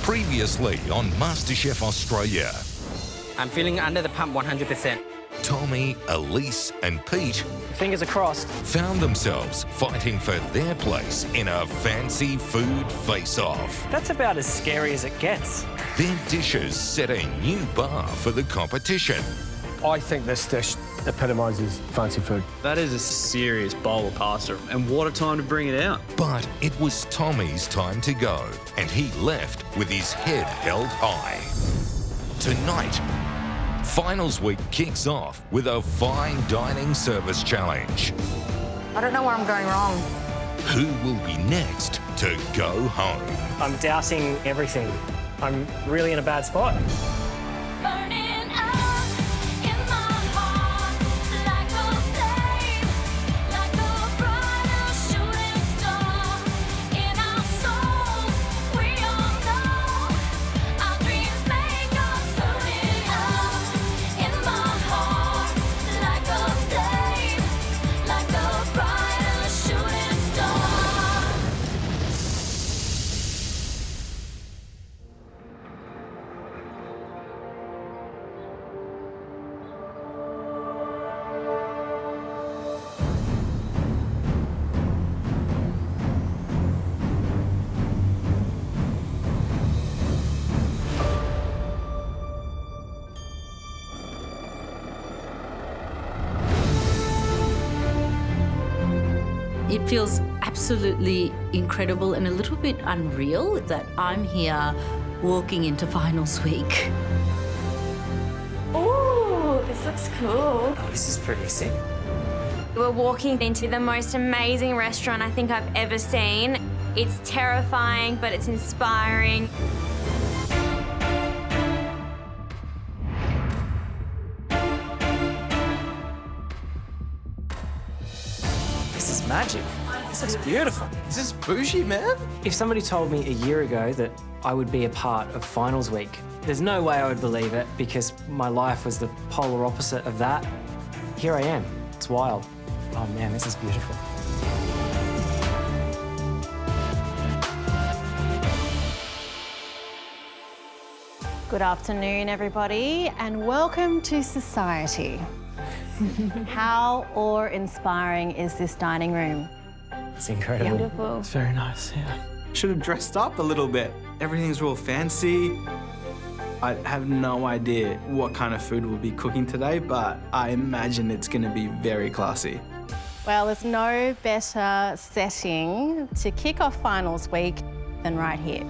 Previously on MasterChef Australia, I'm feeling under the pump 100%. Tommy, Elise and Pete Fingers are crossed. found themselves fighting for their place in a fancy food face-off. That's about as scary as it gets. Their dishes set a new bar for the competition. I think this dish epitomises fancy food. That is a serious bowl of pasta, and what a time to bring it out. But it was Tommy's time to go, and he left with his head held high. Tonight, Finals Week kicks off with a fine dining service challenge. I don't know where I'm going wrong. Who will be next to go home? I'm doubting everything. I'm really in a bad spot. Burning up in my heart like a flame, like a brighter shooting star in our souls. We all know our dreams make us. Burning up in my heart like a flame, like a brighter shooting star. It feels absolutely incredible and a little bit unreal that I'm here walking into finals week. Ooh, this looks cool. Oh, this is pretty sick. We're walking into the most amazing restaurant I think I've ever seen. It's terrifying, but it's inspiring. This is magic. This is beautiful. This is bougie, man. If somebody told me a year ago that I would be a part of finals week, there's no way I would believe it because my life was the polar opposite of that. Here I am. It's wild. Oh man, this is beautiful. Good afternoon, everybody, and welcome to Society. How awe-inspiring is this dining room? It's incredible. Beautiful. It's very nice, yeah. Should have dressed up a little bit. Everything's real fancy. I have no idea what kind of food we'll be cooking today, but I imagine it's going to be very classy. Well, there's no better setting to kick off finals week than right here.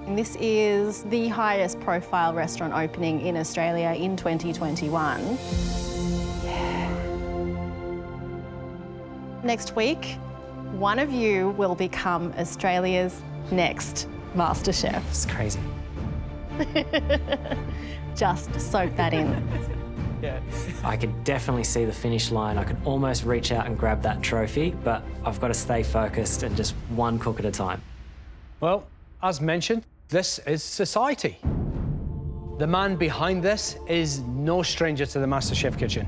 And this is the highest profile restaurant opening in Australia in 2021. Next week, one of you will become Australia's next MasterChef. It's crazy. Just soak that in. Yeah. I could definitely see the finish line. I could almost reach out and grab that trophy, but I've got to stay focused and just one cook at a time. Well, as mentioned, this is Society. The man behind this is no stranger to the MasterChef kitchen.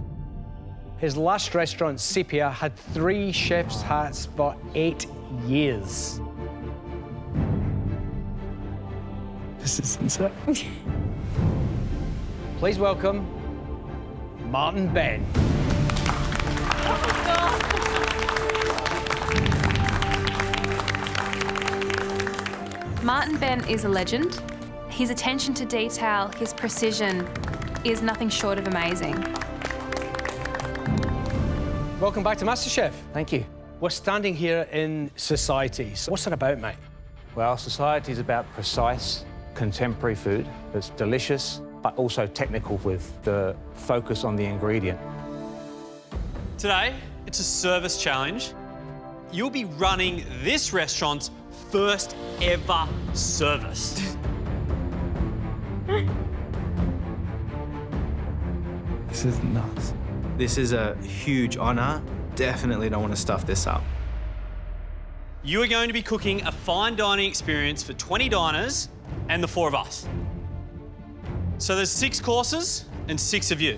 His last restaurant, Sepia, had 3 chef's hats for 8 years. This is insane. Please welcome Martin Benn. Martin Benn is a legend. His attention to detail, his precision is nothing short of amazing. Welcome back to MasterChef. Thank you. We're standing here in Society. So what's it about, mate? Well, Society is about precise, contemporary food that's delicious, but also technical with the focus on the ingredient. Today, it's a service challenge. You'll be running this restaurant's first ever service. This is nuts. This is a huge honour. Definitely don't want to stuff this up. You are going to be cooking a fine dining experience for 20 diners and the 4 of us. So there's 6 courses and 6 of you.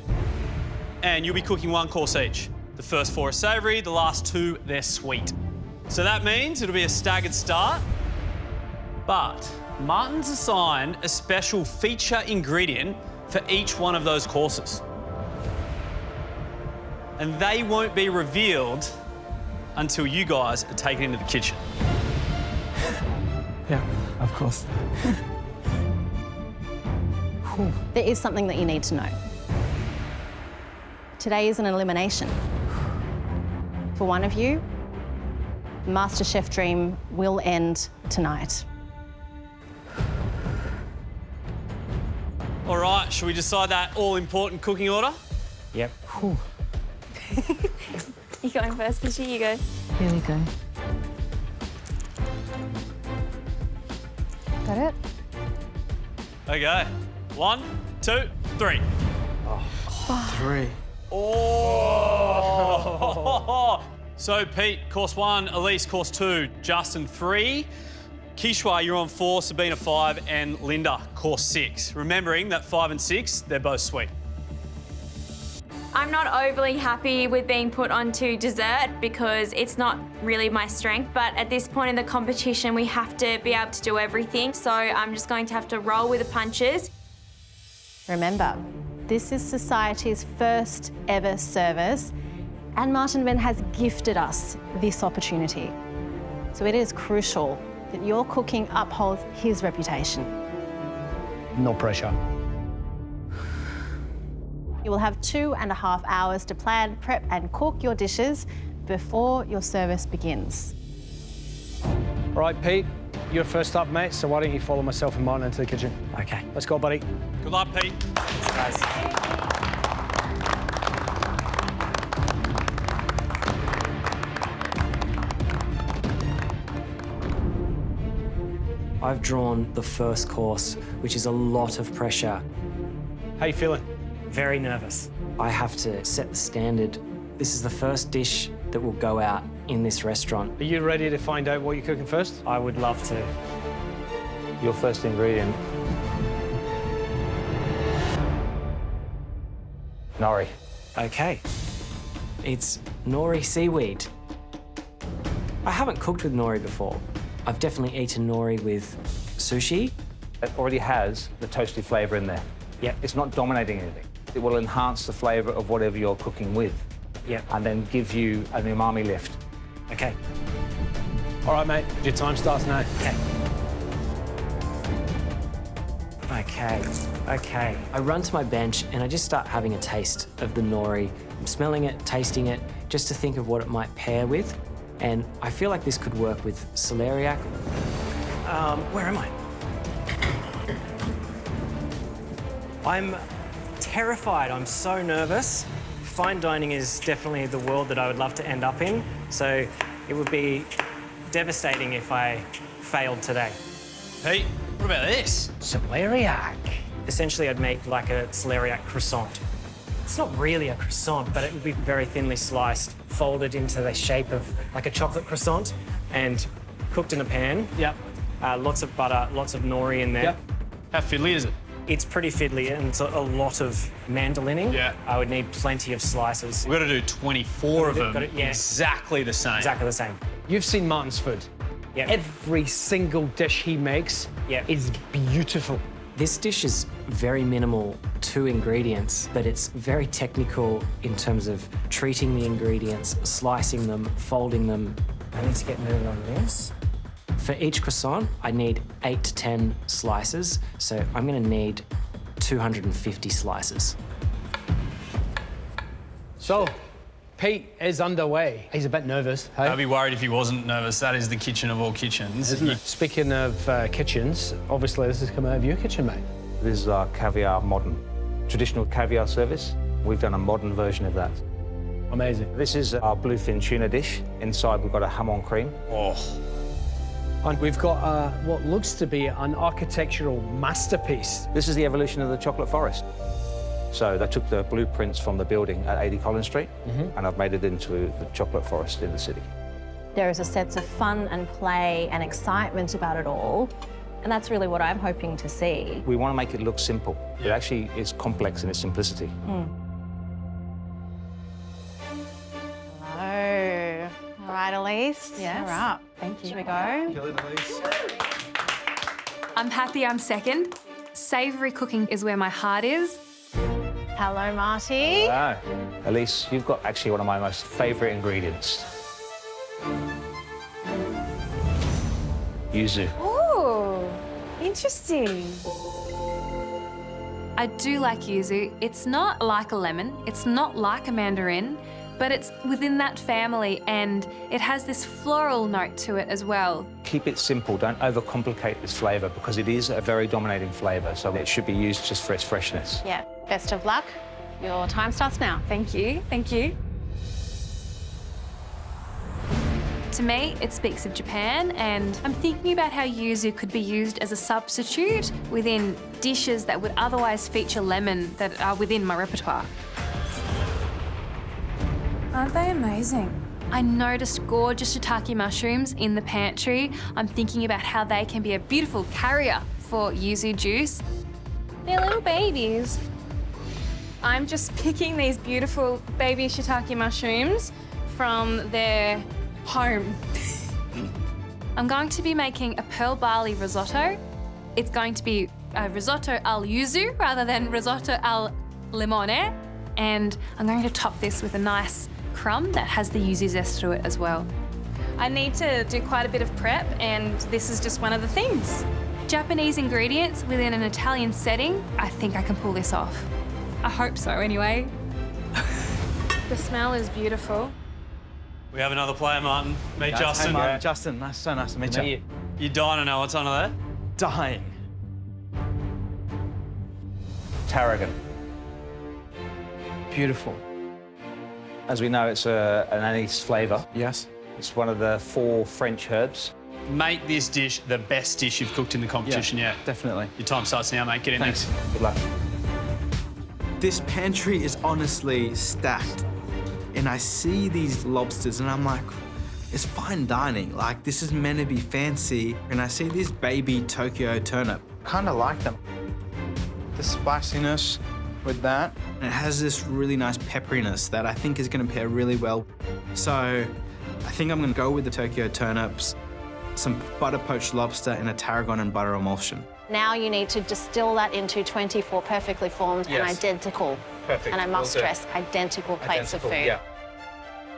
And you'll be cooking 1 course each. The first 4 are savoury, the last 2, they're sweet. So that means it'll be a staggered start. But Martin's assigned a special feature ingredient for each one of those courses. And they won't be revealed until you guys are taken into the kitchen. Yeah, of course. There is something that you need to know. Today is an elimination. For one of you, the MasterChef dream will end tonight. All right, should we decide that all-important cooking order? Yep. You going first, Kishy? You go. Here we go. Got it? Okay. 1, 2, 3. 3. Oh! So, Pete, course 1, Elise, course 2, Justin, 3. Kishwar, you're on 4, Sabina, 5, and Linda, course 6. Remembering that 5 and 6, they're both sweet. I'm not overly happy with being put onto dessert because it's not really my strength, but at this point in the competition, we have to be able to do everything. So I'm just going to have to roll with the punches. Remember, this is society's first ever service, and Martin Benn has gifted us this opportunity. So it is crucial that your cooking upholds his reputation. No pressure. You will have 2.5 hours to plan, prep, and cook your dishes before your service begins. All right, Pete, you're first up, mate, so why don't you follow myself and Martin into the kitchen? Okay. Let's go, buddy. Good luck, Pete. Guys. I've drawn the first course, which is a lot of pressure. How you feeling? Very nervous. I have to set the standard. This is the first dish that will go out in this restaurant. Are you ready to find out what you're cooking first? I would love to. Your first ingredient. Nori. Okay. It's nori seaweed. I haven't cooked with nori before. I've definitely eaten nori with sushi. It already has the toasty flavour in there. Yep. It's not dominating anything. It will enhance the flavour of whatever you're cooking with. Yep. And then give you an umami lift. Okay. All right, mate, your time starts now. Okay. I run to my bench and I just start having a taste of the nori. I'm smelling it, tasting it, just to think of what it might pair with. And I feel like this could work with celeriac. Where am I? I'm terrified. I'm so nervous. Fine dining is definitely the world that I would love to end up in. So it would be devastating if I failed today. Pete, what about this? Celeriac. Essentially, I'd make like a celeriac croissant. It's not really a croissant, but it would be very thinly sliced, folded into the shape of like a chocolate croissant and cooked in a pan. Yep. Lots of butter, lots of nori in there. Yep. How fiddly is it? It's pretty fiddly and it's a lot of mandolining. Yeah. I would need plenty of slices. We've got to do 24 of them. Yeah. Exactly the same. Exactly the same. You've seen Martin's food. Yeah. Every single dish he makes is beautiful. This dish is very minimal, 2 ingredients, but it's very technical in terms of treating the ingredients, slicing them, folding them. I need to get moving on this. For each croissant, I need 8 to 10 slices, so I'm going to need 250 slices. So, Pete is underway. He's a bit nervous. Hey? I'd be worried if he wasn't nervous. That is the kitchen of all kitchens. Isn't it? Speaking of kitchens, obviously this has come out of your kitchen, mate. This is our Caviar modern. Traditional caviar service. We've done a modern version of that. Amazing. This is our bluefin tuna dish. Inside we've got a hamon cream. Oh. And we've got what looks to be an architectural masterpiece. This is the evolution of the chocolate forest. So they took the blueprints from the building at 80 Collins Street, and I've made it into the chocolate forest in the city. There is a sense of fun and play and excitement about it all, and that's really what I'm hoping to see. We want to make it look simple. It actually is complex in its simplicity. Hello. All right, Elise. Yes. You're up. Thank you. Should we go? Kill it, Elise. I'm happy I'm second. Savoury cooking is where my heart is. Hello, Marty. Wow. Elise, you've got actually one of my most favourite ingredients. Yuzu. Oh, interesting. I do like yuzu. It's not like a lemon, it's not like a mandarin, but it's within that family and it has this floral note to it as well. Keep it simple, don't overcomplicate this flavour because it is a very dominating flavour, so it should be used just for its freshness. Yeah, best of luck. Your time starts now. Thank you, thank you. To me, it speaks of Japan, and I'm thinking about how yuzu could be used as a substitute within dishes that would otherwise feature lemon that are within my repertoire. Aren't they amazing? I noticed gorgeous shiitake mushrooms in the pantry. I'm thinking about how they can be a beautiful carrier for yuzu juice. They're little babies. I'm just picking these beautiful baby shiitake mushrooms from their home. I'm going to be making a pearl barley risotto. It's going to be a risotto al yuzu rather than risotto al limone. And I'm going to top this with a nice crumb that has the yuzu zest to it as well. I need to do quite a bit of prep, and this is just one of the things. Japanese ingredients within an Italian setting, I think I can pull this off. I hope so, anyway. The smell is beautiful. We have another player, Martin. Meet Justin. Hey, Martin. Justin, so nice to meet you. You're dying to know what's under there? Dying. Tarragon. Beautiful. As we know, it's an anise flavour. Yes. It's one of the 4 French herbs. Make this dish the best dish you've cooked in the competition yet. Definitely. Your time starts now, mate. Get in Thanks. there. Good luck. This pantry is honestly stacked. And I see these lobsters and I'm like, it's fine dining. Like, this is meant to be fancy. And I see this baby Tokyo turnip. Kind of like them. The spiciness with that. And it has this really nice pepperiness that I think is going to pair really well. So I think I'm going to go with the Tokyo turnips, some butter poached lobster, and a tarragon and butter emulsion. Now you need to distill that into 24 perfectly formed and identical. Perfect. And I must stress, identical plates of food. Yeah.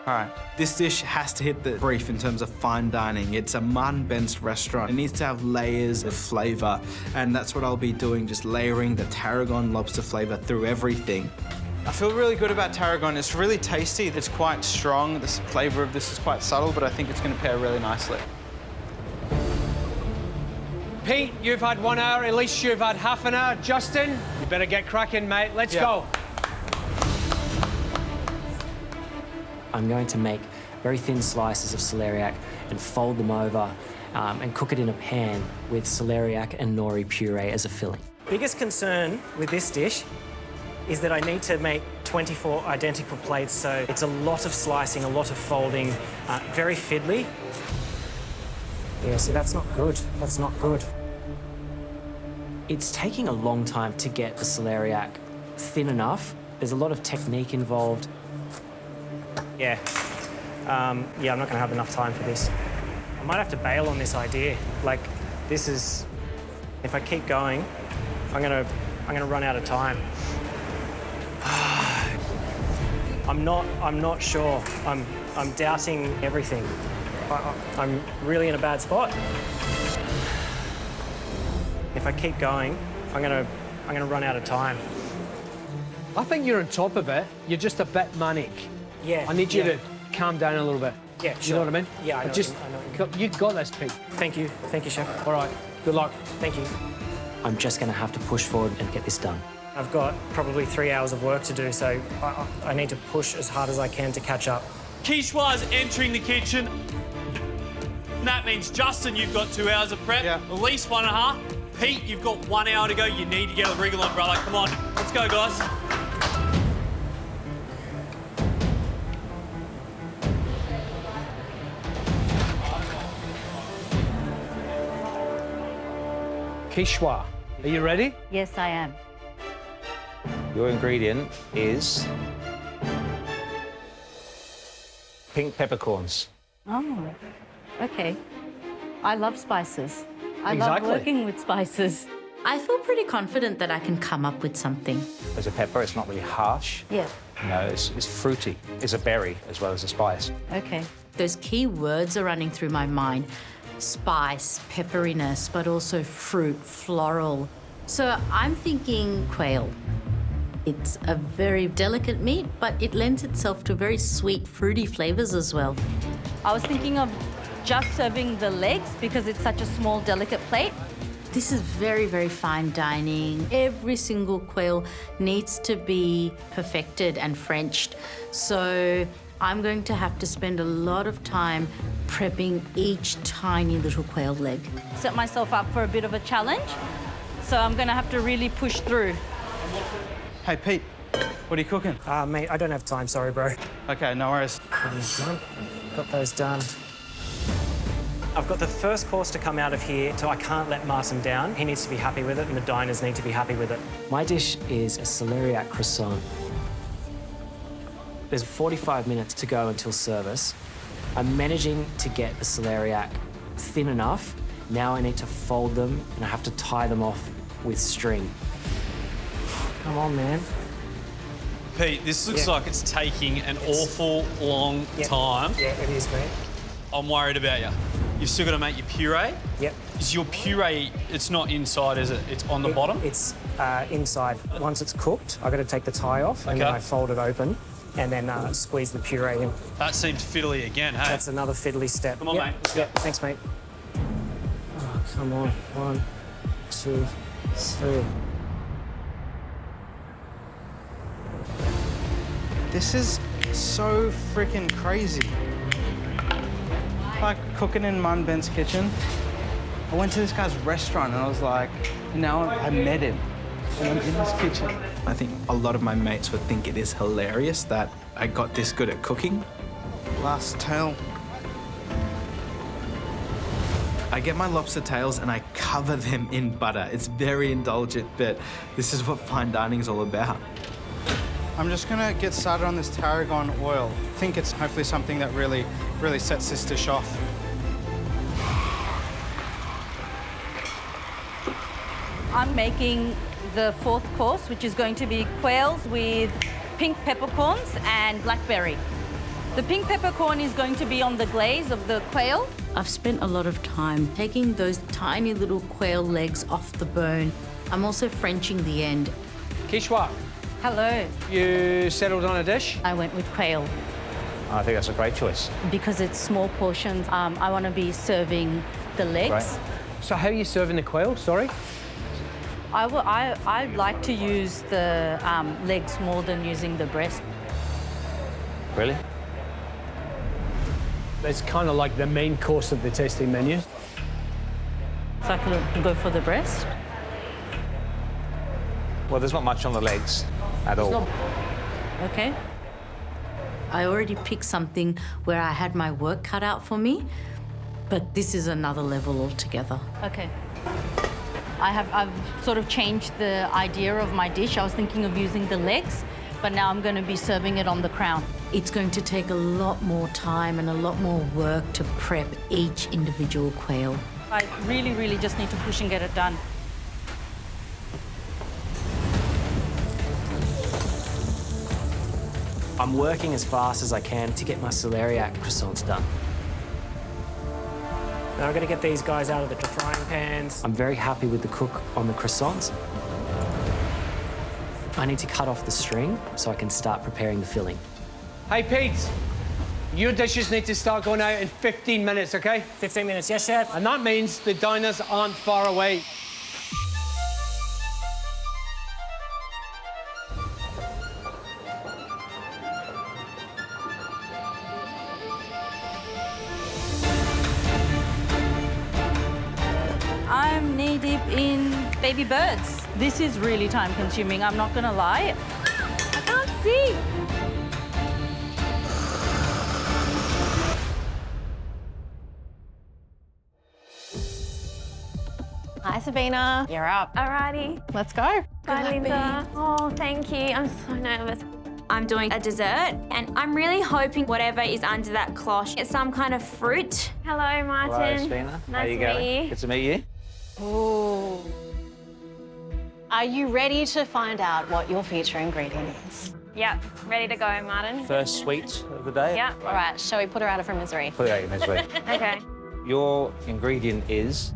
All right, this dish has to hit the brief in terms of fine dining. It's a Martin Benn's restaurant. It needs to have layers of flavour, and that's what I'll be doing, just layering the tarragon lobster flavour through everything. I feel really good about tarragon. It's really tasty. It's quite strong. The flavour of this is quite subtle, but I think it's going to pair really nicely. Pete, you've had 1 hour. Elise, you've had half an hour. Justin, you better get cracking, mate. Let's go. I'm going to make very thin slices of celeriac and fold them over and cook it in a pan with celeriac and nori puree as a filling. Biggest concern with this dish is that I need to make 24 identical plates, so it's a lot of slicing, a lot of folding, very fiddly. Yeah, see, that's not good. That's not good. It's taking a long time to get the celeriac thin enough. There's a lot of technique involved. Yeah. I'm not going to have enough time for this. I might have to bail on this idea. Like, this is... If I keep going, I'm gonna run out of time. I'm not sure. I'm doubting everything. I'm really in a bad spot. If I keep going, I'm gonna run out of time. I think you're on top of it. You're just a bit manic. Yeah. I need you to calm down a little bit. Yeah, You know what I mean? Yeah, I know. You got this, Pete. Thank you, chef. All right. Good luck. Thank you. I'm just going to have to push forward and get this done. I've got probably 3 hours of work to do, so I need to push as hard as I can to catch up. Kishwar's entering the kitchen. That means, Justin, you've got 2 hours of prep. Yeah. At least 1.5. Pete, you've got 1 hour to go. You need to get a wriggle on, brother. Come on. Let's go, guys. Kishwar, are you ready? Yes, I am. Your ingredient is pink peppercorns. Oh, okay. I love spices. I love working with spices. I feel pretty confident that I can come up with something. As a pepper, it's not really harsh. Yeah. You know, it's fruity. It's a berry as well as a spice. Okay. Those key words are running through my mind. Spice, pepperiness, but also fruit, floral. So I'm thinking quail. It's a very delicate meat, but it lends itself to very sweet, fruity flavours as well. I was thinking of just serving the legs because it's such a small, delicate plate. This is very, very fine dining. Every single quail needs to be perfected and Frenched. So I'm going to have to spend a lot of time prepping each tiny little quail leg. Set myself up for a bit of a challenge, so I'm going to have to really push through. Hey, Pete, what are you cooking? Mate, I don't have time, sorry, bro. Okay, no worries. Got those done. I've got the first course to come out of here, so I can't let Martin down. He needs to be happy with it, and the diners need to be happy with it. My dish is a celeriac croissant. There's 45 minutes to go until service. I'm managing to get the celeriac thin enough. Now I need to fold them, and I have to tie them off with string. Come on, man. Pete, this looks like it's taking an awful long time. Yeah, it is, mate. I'm worried about you. You've still got to make your puree. Yep. Is your puree, it's not inside, is it? It's on the bottom? It's inside. Once it's cooked, I've got to take the tie off, and then I fold it open, and then squeeze the puree in. That seems fiddly again, hey? That's another fiddly step. Come on, mate. Let's go. Thanks, mate. Oh, come on. 1, 2, 3. This is so freaking crazy. Like cooking in Martin Benn's kitchen. I went to this guy's restaurant and I was like, now I met him and I'm in his kitchen. I think a lot of my mates would think it is hilarious that I got this good at cooking. Last tail. I get my lobster tails and I cover them in butter. It's very indulgent, but this is what fine dining is all about. I'm just gonna get started on this tarragon oil. I think it's hopefully something that really sets this dish off. I'm making the 4th course, which is going to be quails with pink peppercorns and blackberry. The pink peppercorn is going to be on the glaze of the quail. I've spent a lot of time taking those tiny little quail legs off the bone. I'm also Frenching the end. Kishwar, Hello. you settled on a dish? I went with quail I think that's a great choice. because it's small portions. I want to be serving the legs. Right. So how are you serving the quail, sorry? I like to use the legs more than using the breast. Really? It's kind of like the main course of the tasting menu. So I can go for the breast. Well, there's not much on the legs at all. Okay. I already picked something where I had my work cut out for me, but this is another level altogether. Okay. I've sort of changed the idea of my dish. I was thinking of using the legs, but now I'm going to be serving it on the crown. It's going to take a lot more time and a lot more work to prep each individual quail. I really just need to push and get it done. I'm working as fast as I can to get my celeriac croissants done. Now I'm going to get these guys out of the frying pans. I'm very happy with the cook on the croissants. I need to cut off the string so I can start preparing the filling. Hey, Pete, your dishes need to start going out in 15 minutes, OK? 15 minutes, yes, chef. And that means the diners aren't far away. I'm knee-deep in baby birds. This is really time-consuming, I'm not gonna lie. I can't see. Hi, Sabina. You're up. Alrighty. Let's go. Bye, Linda. Oh, thank you. I'm so nervous. I'm doing a dessert, and I'm really hoping whatever is under that cloche is some kind of fruit. Hello, Martin. Hello, Sabina. Nice How you to going? meet you. Good to meet you. Ooh. Are you ready to find out what your feature ingredient is? Yep, ready to go, Martin. First sweet of the day. Yep. All right, shall we put her out of her misery? Put it out your misery. Okay. Your ingredient is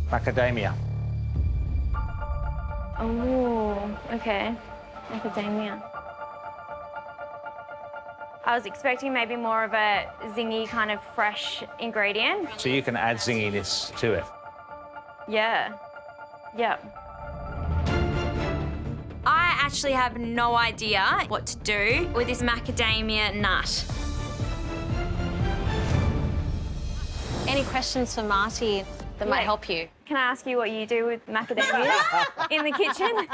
macadamia. Oh, okay. Macadamia. I was expecting maybe more of a zingy kind of fresh ingredient. So you can add zinginess to it. Yeah. Yep. I actually have no idea what to do with this macadamia nut. Any questions for Marty that might help you? Can I ask you what you do with macadamia in the kitchen?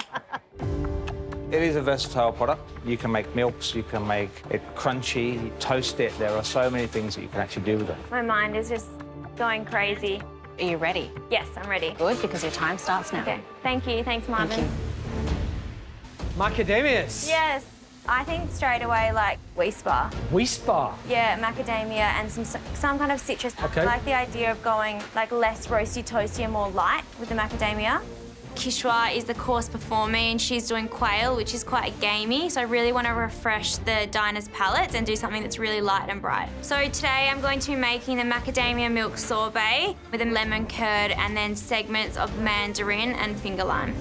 It is a versatile product. You can make milks, you can make it crunchy, you toast it. There are so many things that you can actually do with it. My mind is just going crazy. Are you ready? Yes, I'm ready. Good, because your time starts now. Okay, thank you. Thanks, Martin. Thank you. Macadamias. Yes, I think straight away like Wispa. Wispa. Yeah, macadamia and some kind of citrus. Okay. I like the idea of going like less roasty toasty and more light with the macadamia. Kishwar is the course before me and she's doing Quail, which is quite gamey. So I really want to refresh the diners' palates and do something that's really light and bright. So today I'm going to be making the macadamia milk sorbet with a lemon curd and then segments of mandarin and finger lime.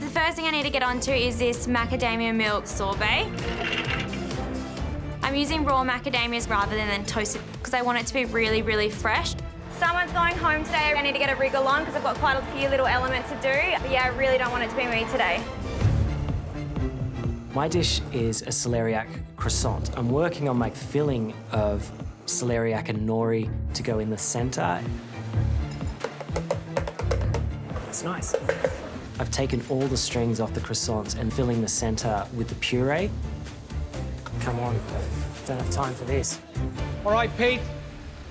The first thing I need to get onto is this macadamia milk sorbet. I'm using raw macadamias rather than toasted because I want it to be really, really fresh. Someone's going home today. I need to get a wriggle on because I've got quite a few little elements to do. But yeah, I really don't want it to be me today. My dish is a celeriac croissant. I'm working on my filling of celeriac and nori to go in the centre. It's nice. I've taken all the strings off the croissants and filling the centre with the puree. Come on, don't have time for this. All right, Pete.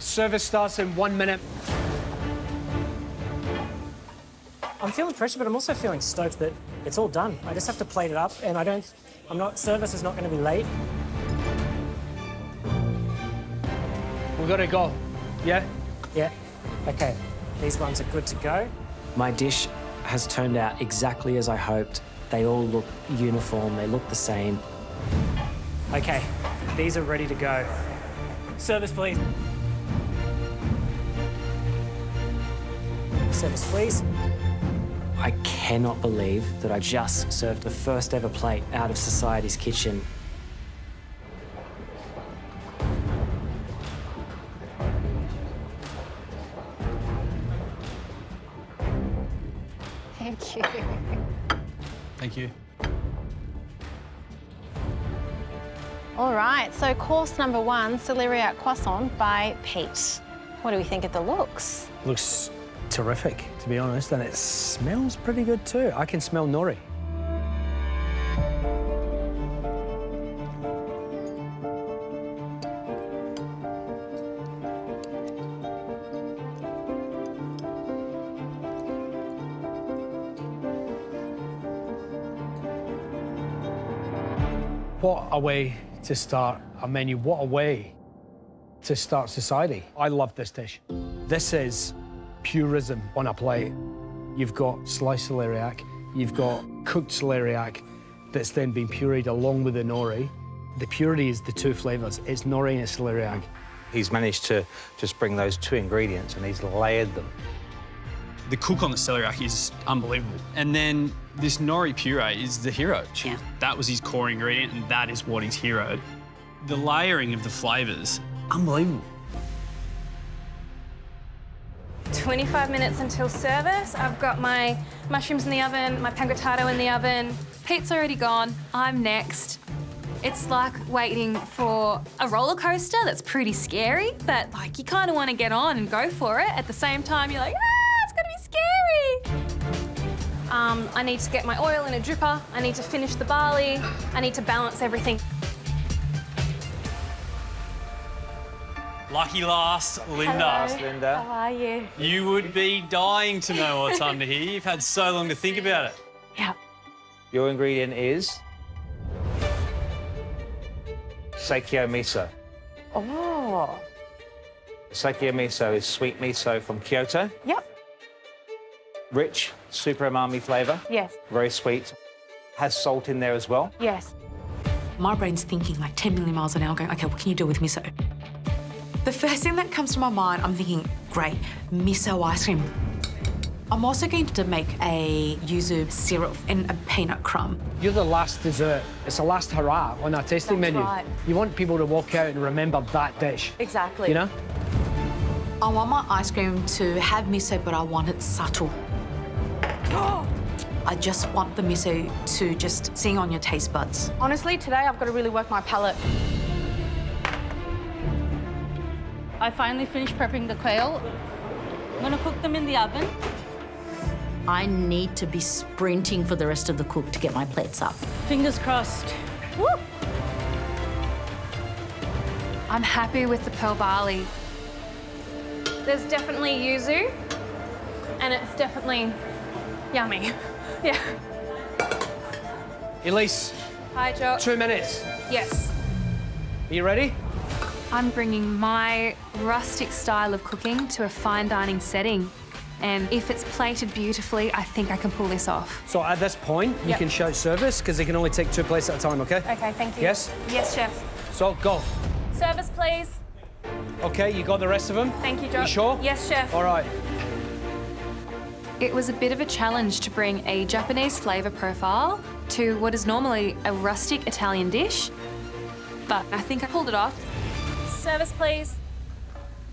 Service starts in 1 minute. I'm feeling pressure, but I'm also feeling stoked that it's all done. I just have to plate it up, and service is not going to be late. We've got to go. Yeah? Yeah. Okay. These ones are good to go. My dish has turned out exactly as I hoped. They all look uniform, they look the same. Okay, these are ready to go. Service, please. Service, please. I cannot believe that I just served the first ever plate out of society's kitchen. Thank you. Thank you. All right, so course number 1, celeriac croissant by Pete. What do we think of the looks? Looks terrific, to be honest, and it smells pretty good too. I can smell nori. What a way to start a menu. What a way to start society. I love this dish. This is purism on a plate. You've got sliced celeriac, you've got cooked celeriac that's then been pureed along with the nori. The purity is the two flavours. It's nori and it's celeriac. He's managed to just bring those two ingredients and he's layered them. The cook on the celeriac is unbelievable. And then this nori puree is the hero. Yeah. That was his core ingredient and that is what is heroed. The layering of the flavours, unbelievable. 25 minutes until service. I've got my mushrooms in the oven, my pangrattato in the oven. Pete's already gone. I'm next. It's like waiting for a roller coaster that's pretty scary, but like you kind of want to get on and go for it. At the same time, you're like, it's gonna be scary. I need to get my oil in a dripper. I need to finish the barley. I need to balance everything. Lucky last, Linda. Hello. Linda. How are you? You would be dying to know what's under here. You've had so long to think about it. Yeah. Your ingredient is Seikyo miso. Oh. Sakia miso is sweet miso from Kyoto. Yep. Rich, super umami flavour. Yes. Very sweet. Has salt in there as well. Yes. My brain's thinking like 10 million miles an hour, going, okay, what can you do with miso? The first thing that comes to my mind, I'm thinking, great, miso ice cream. I'm also going to make a yuzu syrup and a peanut crumb. You're the last dessert. It's the last hurrah on our tasting That's menu. right. You want people to walk out and remember that dish. Exactly. You know? I want my ice cream to have miso, but I want it subtle. I just want the miso to just sing on your taste buds. Honestly, today I've got to really work my palate. I finally finished prepping the quail. I'm going to cook them in the oven. I need to be sprinting for the rest of the cook to get my plates up. Fingers crossed. Woo! I'm happy with the pearl barley. There's definitely yuzu, and it's definitely yummy. Yeah. Elise, Hi, Jock. 2 minutes. Yes. Are you ready? I'm bringing my rustic style of cooking to a fine dining setting. And if it's plated beautifully, I think I can pull this off. So at this point, you can shout service because they can only take 2 plates at a time, okay? Okay, thank you. Yes? Yes, chef. So go. Service, please. Okay, you got the rest of them? Thank you, Jock. You sure? Yes, chef. All right. It was a bit of a challenge to bring a Japanese flavour profile to what is normally a rustic Italian dish, but I think I pulled it off. Service, please.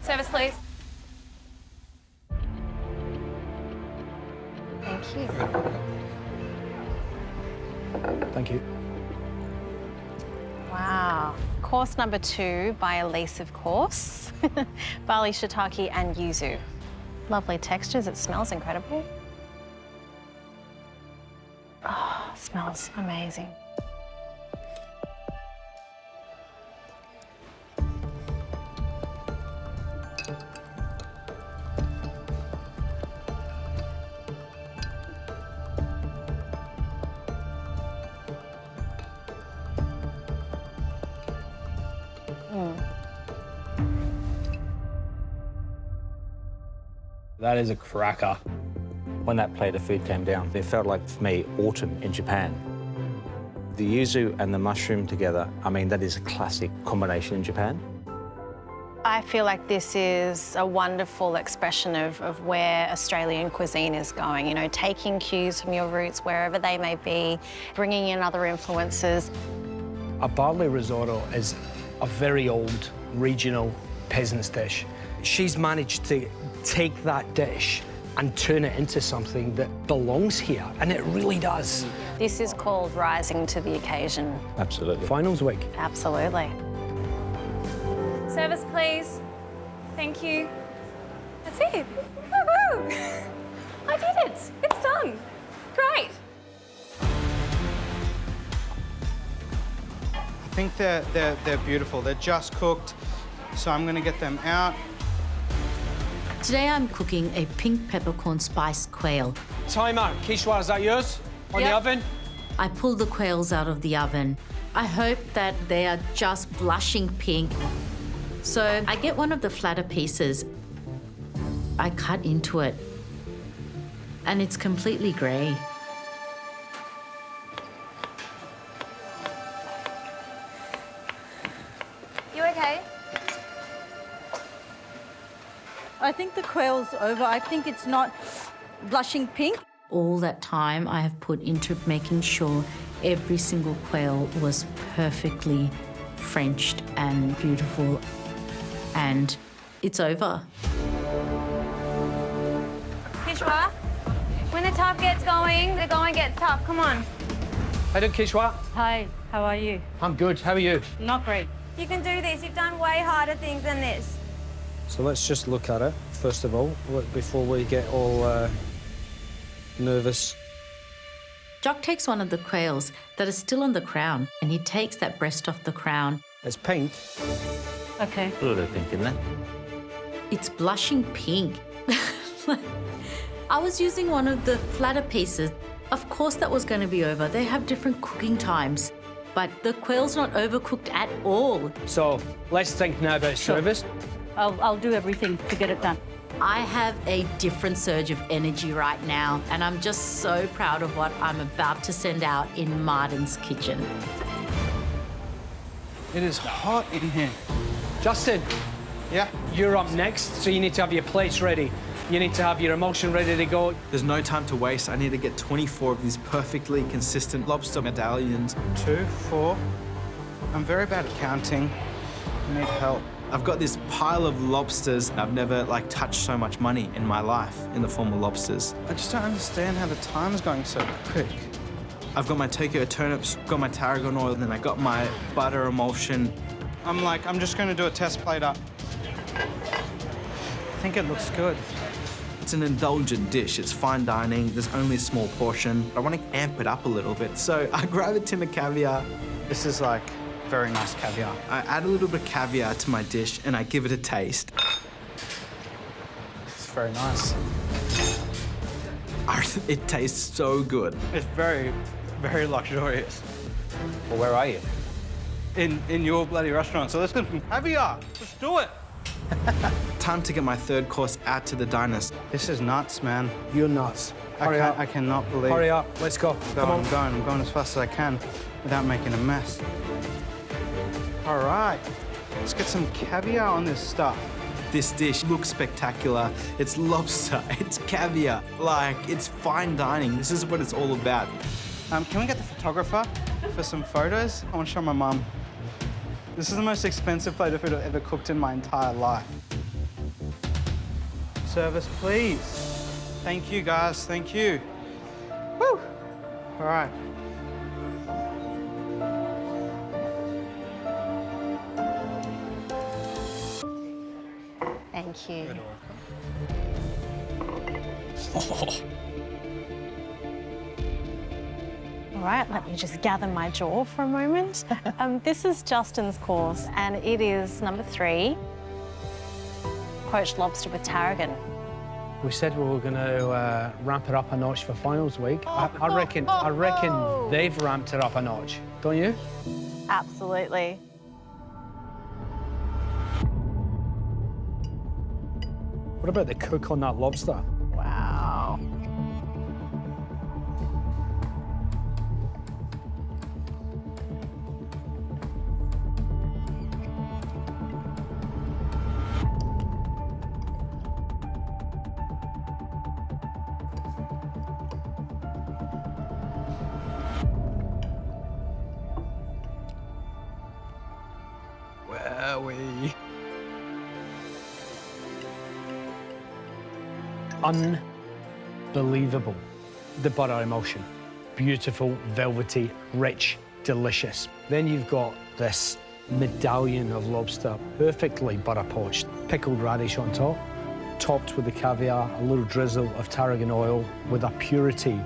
Service, please. Thank you. Thank you. Wow. Course number 2 by Elise, of course. Barley, shiitake and yuzu. Lovely textures. It smells incredible. Oh, smells amazing. That is a cracker. When that plate of food came down, it felt like, for me, autumn in Japan. The yuzu and the mushroom together, I mean, that is a classic combination in Japan. I feel like this is a wonderful expression of where Australian cuisine is going, you know, taking cues from your roots wherever they may be, bringing in other influences. A barley risotto is a very old regional peasant's dish. She's managed to take that dish and turn it into something that belongs here, and it really does. This is called rising to the occasion. Absolutely. Finals week. Absolutely. Service, please. Thank you. That's it. Woohoo! I did it. It's done. Great. I think they're beautiful. They're just cooked, so I'm going to get them out. Today I'm cooking a pink peppercorn spiced quail. Timer. Kishwar, is that yours? On the oven? I pulled the quails out of the oven. I hope that they are just blushing pink. So I get one of the flatter pieces. I cut into it, and it's completely grey. You okay? I think the quail's over. I think it's not blushing pink. All that time I have put into making sure every single quail was perfectly Frenched and beautiful, and it's over. Kishwar, when the tough gets going, the going gets tough. Come on. Hey, Kishwar. Hi, how are you? I'm good. How are you? Not great. You can do this. You've done way harder things than this. So let's just look at it, first of all, before we get all nervous. Jock takes one of the quails that is still on the crown, and he takes that breast off the crown. It's pink. Okay. A little pink in there. It's blushing pink. I was using one of the flatter pieces. Of course that was going to be over. They have different cooking times. but the quail's not overcooked at all. So let's think now about service. I'll do everything to get it done. I have a different surge of energy right now, and I'm just so proud of what I'm about to send out in Martin's kitchen. It is hot in here. Justin. Yeah? You're up next, so you need to have your plates ready. You need to have your emulsion ready to go. There's no time to waste. I need to get 24 of these perfectly consistent lobster medallions. 2, 4. I'm very bad at counting. I need help. I've got this pile of lobsters. I've never touched so much money in my life in the form of lobsters. I just don't understand how the time's going so quick. I've got my Tokyo turnips, got my tarragon oil, and then I got my butter emulsion. I'm just going to do a test plate up. I think it looks good. It's an indulgent dish. It's fine dining. There's only a small portion. I want to amp it up a little bit, so I grab a tin of caviar. This is very nice caviar. I add a little bit of caviar to my dish and I give it a taste. It's very nice. It tastes so good. It's very, very luxurious. Well, where are you? In your bloody restaurant. So let's get some caviar. Let's do it. Time to get my third course out to the diners. This is nuts, man. You're nuts. Hurry up. I cannot believe. Hurry up. Let's go. Come on. I'm going as fast as I can without making a mess. All right. Let's get some caviar on this stuff. This dish looks spectacular. It's lobster, it's caviar. It's fine dining. This is what it's all about. Can we get the photographer for some photos? I want to show my mum. This is the most expensive plate of food I've ever cooked in my entire life. Service, please. Thank you, guys. Thank you. Woo! All right. Thank you. All right, let me just gather my jaw for a moment. This is Justin's course, and it is number 3, poached lobster with tarragon. We said we were going to ramp it up a notch for finals week. I reckon they've ramped it up a notch, don't you? Absolutely. What about the cook on that lobster? Wow. Wowie. Unbelievable. The butter emulsion. Beautiful, velvety, rich, delicious. Then you've got this medallion of lobster, perfectly butter poached, pickled radish on top, topped with the caviar, a little drizzle of tarragon oil with a purity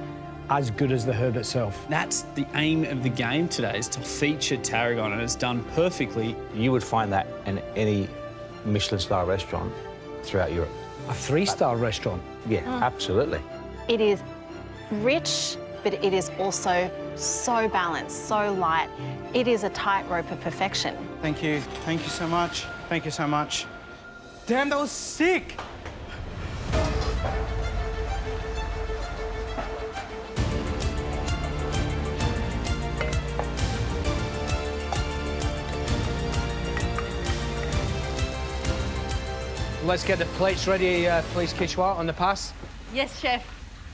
as good as the herb itself. That's the aim of the game today, is to feature tarragon, and it's done perfectly. You would find that in any Michelin-star restaurant throughout Europe. A 3-star restaurant? Yeah, absolutely. It is rich, but it is also so balanced, so light. It is a tightrope of perfection. Thank you. Thank you so much. Thank you so much. Damn, that was sick. Let's get the plates ready, please, Kishwar, on the pass. Yes, chef.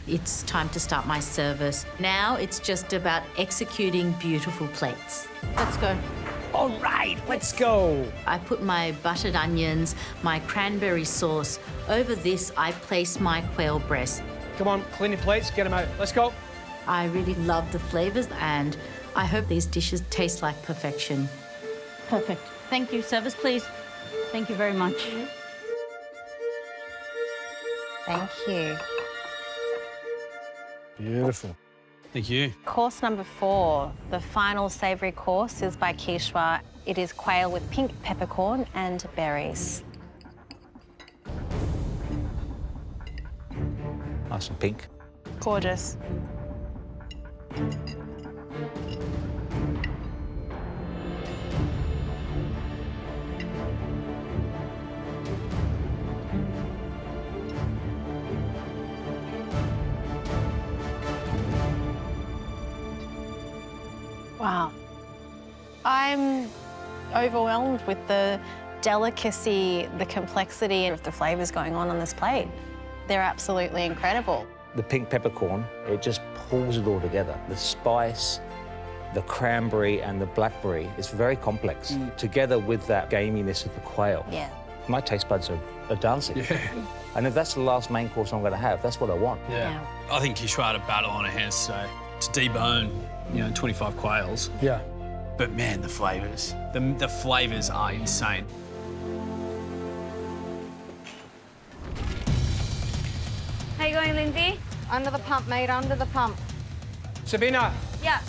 It's time to start my service. Now it's just about executing beautiful plates. Let's go. All right, let's go. I put my buttered onions, my cranberry sauce. Over this, I place my quail breast. Come on, clean your plates, get them out. Let's go. I really love the flavours, and I hope these dishes taste like perfection. Perfect. Thank you. Service, please. Thank you very much. Thank you. Beautiful. Thank you. Course number 4, the final savoury course, is by Kishwar. It is quail with pink peppercorn and berries. Nice and pink. Wow. I'm overwhelmed with the delicacy, the complexity of the flavours going on this plate. They're absolutely incredible. The pink peppercorn, it just pulls it all together. The spice, the cranberry and the blackberry, it's very complex. Together with that gaminess of the quail. Yeah. My taste buds are dancing. Yeah. And if that's the last main course I'm going to have, that's what I want. Yeah. I think Kishwar had a battle on her hands today to debone, 25 quails. Yeah. But man, the flavours. The flavours are insane. How you going, Lindsay? Under the pump, mate, under the pump. Sabina. Yeah.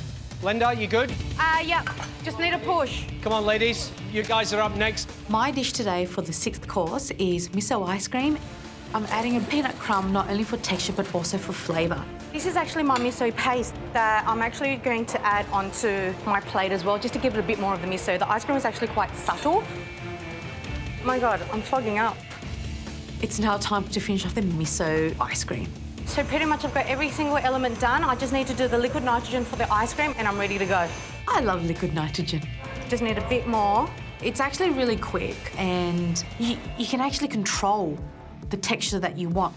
Linda, you good? Yeah. Just need a push. Come on, ladies. You guys are up next. My dish today for the 6th course is miso ice cream. I'm adding a peanut crumb not only for texture but also for flavour. This is actually my miso paste that I'm actually going to add onto my plate as well, just to give it a bit more of the miso. The ice cream is actually quite subtle. Oh my God, I'm fogging up. It's now time to finish off the miso ice cream. So pretty much I've got every single element done. I just need to do the liquid nitrogen for the ice cream and I'm ready to go. I love liquid nitrogen. Just need a bit more. It's actually really quick and you can actually control the texture that you want.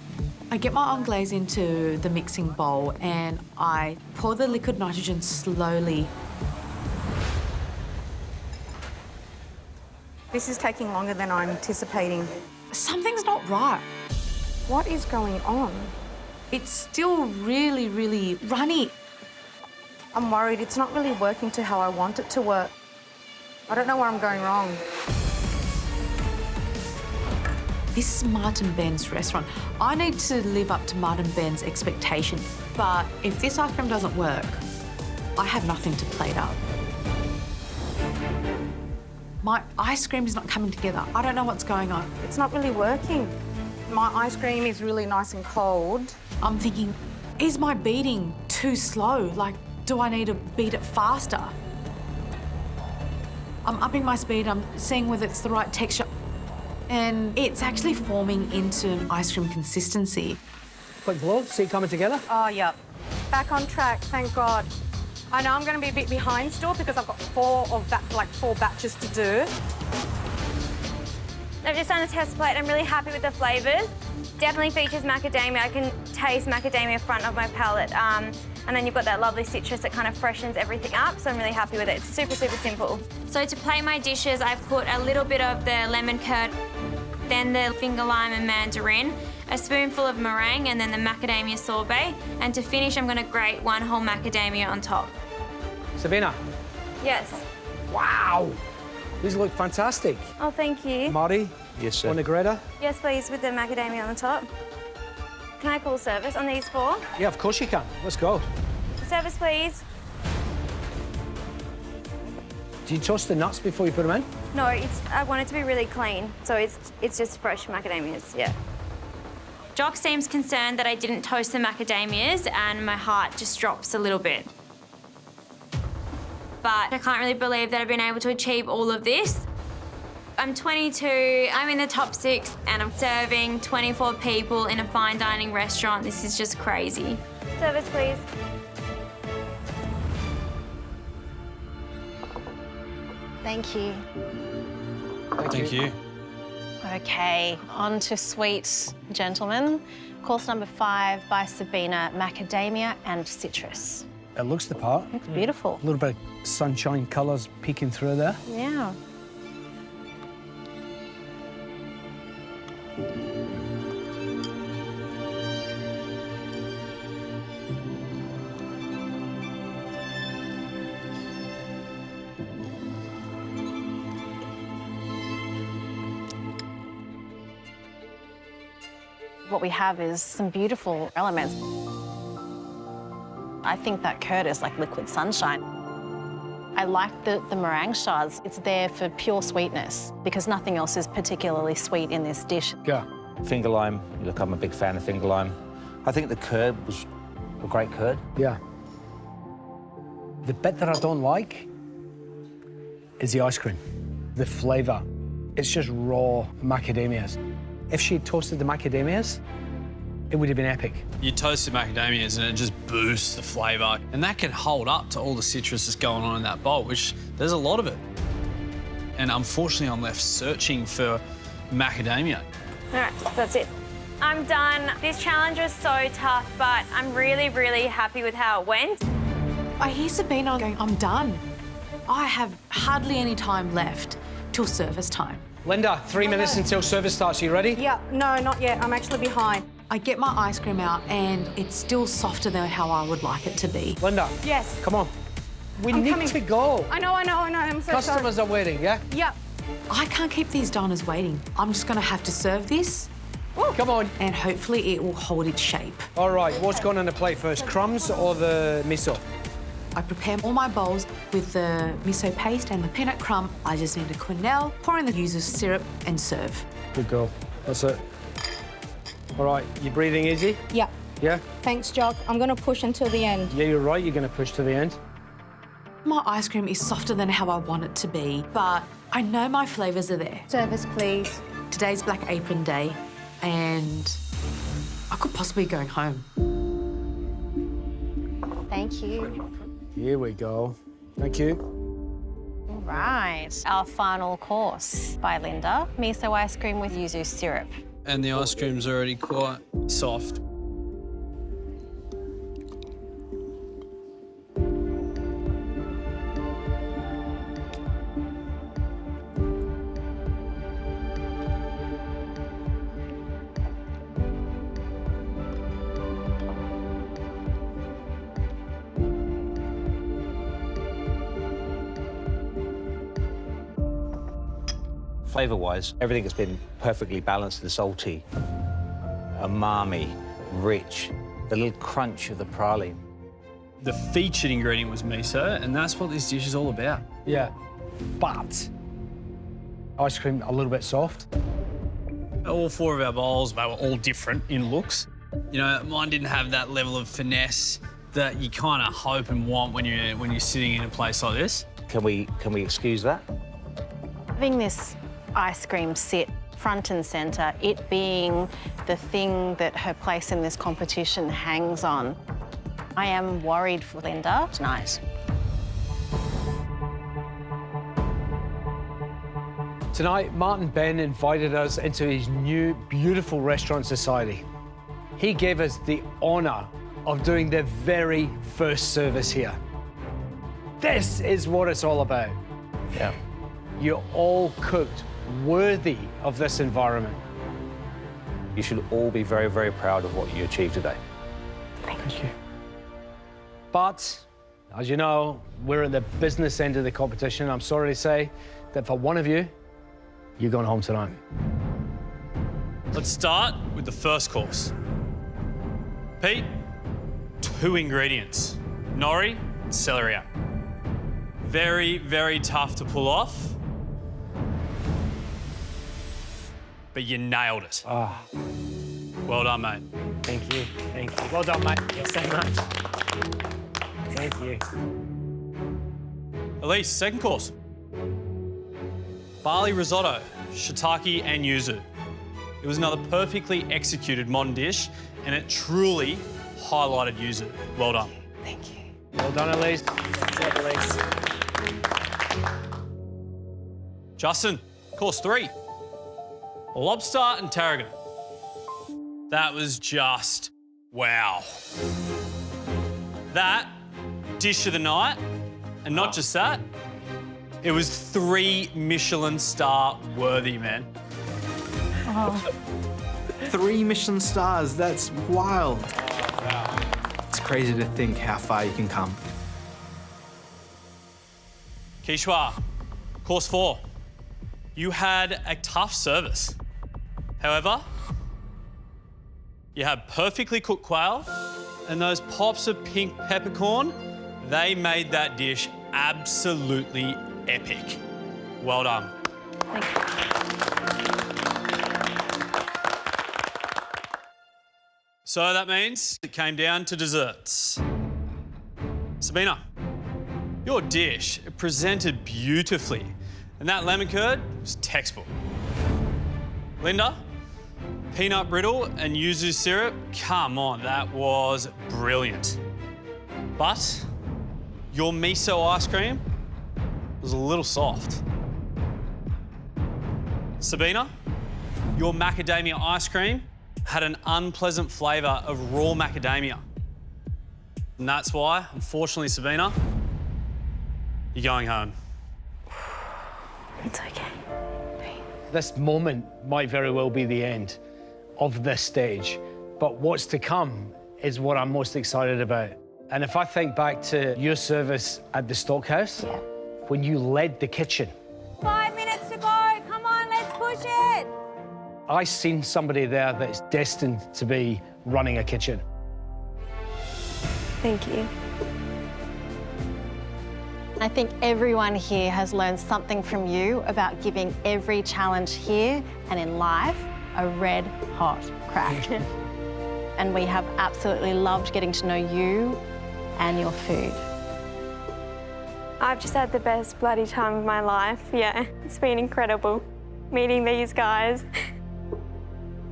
I get my anglaise into the mixing bowl and I pour the liquid nitrogen slowly. This is taking longer than I'm anticipating. Something's not right. What is going on? It's still really, really runny. I'm worried it's not really working to how I want it to work. I don't know where I'm going wrong. This is Martin Benn's restaurant. I need to live up to Martin Benn's expectation. But if this ice cream doesn't work, I have nothing to plate up. My ice cream is not coming together. I don't know what's going on. It's not really working. My ice cream is really nice and cold. I'm thinking, is my beating too slow? Like, do I need to beat it faster? I'm upping my speed. I'm seeing whether it's the right texture. And it's actually forming into an ice cream consistency. Quick blow, see it coming together? Oh, yeah. Back on track, thank God. I know I'm going to be a bit behind still because I've got 4 batches to do. I've just done a test plate. I'm really happy with the flavours. Definitely features macadamia. I can taste macadamia front of my palate. And then you've got that lovely citrus that kind of freshens everything up, so I'm really happy with it. It's super, super simple. So to plate my dishes, I've put a little bit of the lemon curd, then the finger lime and mandarin, a spoonful of meringue, and then the macadamia sorbet. And to finish, I'm going to grate 1 whole macadamia on top. Sabina. Yes. Wow. These look fantastic. Oh, thank you. Marty. Yes, sir. On the grater? Yes, please, with the macadamia on the top. Can I call service on these 4? Yeah, of course you can. Let's go. Service, please. Do you toast the nuts before you put them in? No, I want it to be really clean, so it's just fresh macadamias, yeah. Jock seems concerned that I didn't toast the macadamias and my heart just drops a little bit. But I can't really believe that I've been able to achieve all of this. I'm 22, I'm in the top 6, and I'm serving 24 people in a fine dining restaurant. This is just crazy. Service, please. Thank you. Thank you. Okay, on to sweet gentlemen. Course number 5 by Sabina, macadamia and citrus. It looks the part. Looks beautiful. A little bit of sunshine colours peeking through there. Yeah. What we have is some beautiful elements. I think that curd is like liquid sunshine. I like the meringue shards. It's there for pure sweetness because nothing else is particularly sweet in this dish. Yeah. Finger lime. Look, I'm a big fan of finger lime. I think the curd was a great curd. Yeah. The bit that I don't like is the ice cream, the flavour. It's just raw macadamias. If she had toasted the macadamias, it would have been epic. You toasted macadamias and it just boosts the flavour. And that can hold up to all the citrus that's going on in that bowl, which there's a lot of it. And unfortunately, I'm left searching for macadamia. All right, that's it. I'm done. This challenge was so tough, but I'm really, really happy with how it went. I hear Sabina going, I'm done. I have hardly any time left till service time. Linda, 3 minutes until service starts. Are you ready? Yeah, no, not yet. I'm actually behind. I get my ice cream out and it's still softer than how I would like it to be. Linda. Yes. Come on. We I'm need coming. to go. I know. I'm so Customers sorry. are waiting, yeah? Yeah. I can't keep these diners waiting. I'm just going to have to serve this. Ooh. Come on. And hopefully it will hold its shape. All right, what's going on the plate first, crumbs or the miso? I prepare all my bowls with the miso paste and the peanut crumb. I just need a quenelle, pour in the yuzu syrup and serve. Good girl. That's it. All right, you breathing easy? Yeah. Yeah? Thanks, Jock. I'm going to push until the end. Yeah, you're right. You're going to push to the end. My ice cream is softer than how I want it to be, but I know my flavours are there. Service, please. Today's Black Apron Day, and I could possibly be going home. Thank you. Here we go. Thank you. All right, our final course by Linda, miso ice cream with yuzu syrup. And the ice cream's already quite soft. Flavour-wise, everything has been perfectly balanced and salty, umami, rich, the little crunch of the praline. The featured ingredient was miso, and that's what this dish is all about. Yeah, but ice cream a little bit soft. All four of our bowls, they were all different in looks. You know, mine didn't have that level of finesse that you kind of hope and want when you're sitting in a place like this. Can we excuse that? Having this ice cream sit front and centre, it being the thing that her place in this competition hangs on. I am worried for Linda tonight. Tonight, Martin Benn invited us into his new, beautiful restaurant society. He gave us the honour of doing the very first service here. This is what it's all about. Yeah. You're all cooked worthy of this environment. You should all be very, very proud of what you achieved today. Thank you. But, as you know, we're at the business end of the competition. I'm sorry to say that for one of you, you're going home tonight. Let's start with the first course. Pete, 2 ingredients, nori and celeriac. Very, very tough to pull off. But you nailed it. Ah. Well done, mate. Thank you. Thank you. Well done, mate. Thanks so much. Thank you. Elise, second course. Barley risotto, shiitake and yuzu. It was another perfectly executed modern dish, and it truly highlighted yuzu. Well done. Thank you. Well done, Elise. Good job, Elise. Justin, course 3. Lobster and tarragon. That was just wow. That dish of the night, and not just that, it was 3 Michelin star worthy, man. Oh. 3 Michelin stars, that's wild. Wow. It's crazy to think how far you can come. Kishwar, course 4. You had a tough service. However, you had perfectly cooked quail, and those pops of pink peppercorn, they made that dish absolutely epic. Well done. Thank you. So that means it came down to desserts. Sabina, your dish presented beautifully, and that lemon curd was textbook. Linda, Peanut brittle and yuzu syrup. Come on, that was brilliant. But your miso ice cream was a little soft. Sabina, your macadamia ice cream had an unpleasant flavour of raw macadamia. And that's why, unfortunately, Sabina, you're going home. It's okay. This moment might very well be the end of this stage, but what's to come is what I'm most excited about. And if I think back to your service at the Stockhouse, when you led the kitchen, 5 minutes to go. Come on, let's push it. I seen somebody there that's destined to be running a kitchen. Thank you. I think everyone here has learned something from you about giving every challenge here and in life a red-hot crack. And we have absolutely loved getting to know you and your food. I've just had the best bloody time of my life. Yeah, it's been incredible meeting these guys.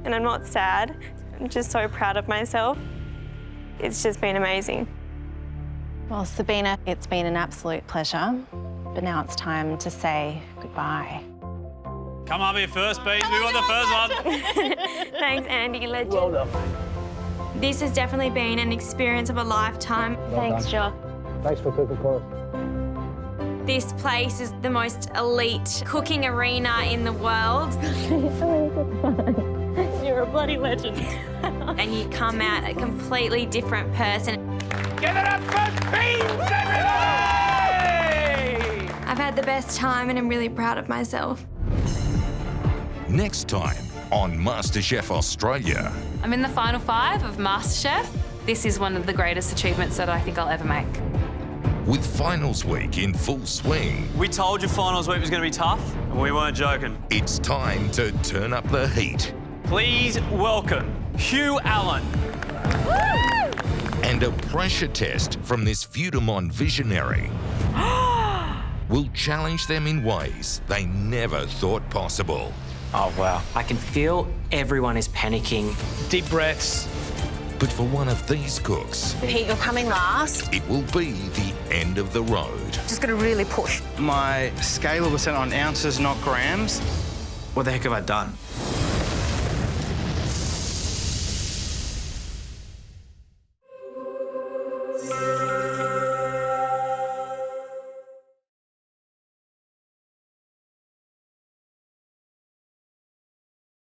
And I'm not sad. I'm just so proud of myself. It's just been amazing. Well, Sabina, it's been an absolute pleasure, but now it's time to say goodbye. Come up here first, Beans. We want the first one. Thanks, Andy, legend. Well done. This has definitely been an experience of a lifetime. Thanks, Jock. Thanks for cooking for us. This place is the most elite cooking arena in the world. You're a bloody legend. And you come out a completely different person. Give it up for Beans, everybody! I've had the best time and I'm really proud of myself. Next time on MasterChef Australia. I'm in the final 5 of MasterChef. This is one of the greatest achievements that I think I'll ever make. With finals week in full swing, We told you finals week was going to be tough, and we weren't joking. it's time to turn up the heat. Please welcome Hugh Allen. And a pressure test from this Feudamon visionary will challenge them in ways they never thought possible. Oh, wow. I can feel everyone is panicking. Deep breaths. But for one of these cooks, Pete, you're coming last. it will be the end of the road. Just got to really push. My scale was set on ounces, not grams. What the heck have I done?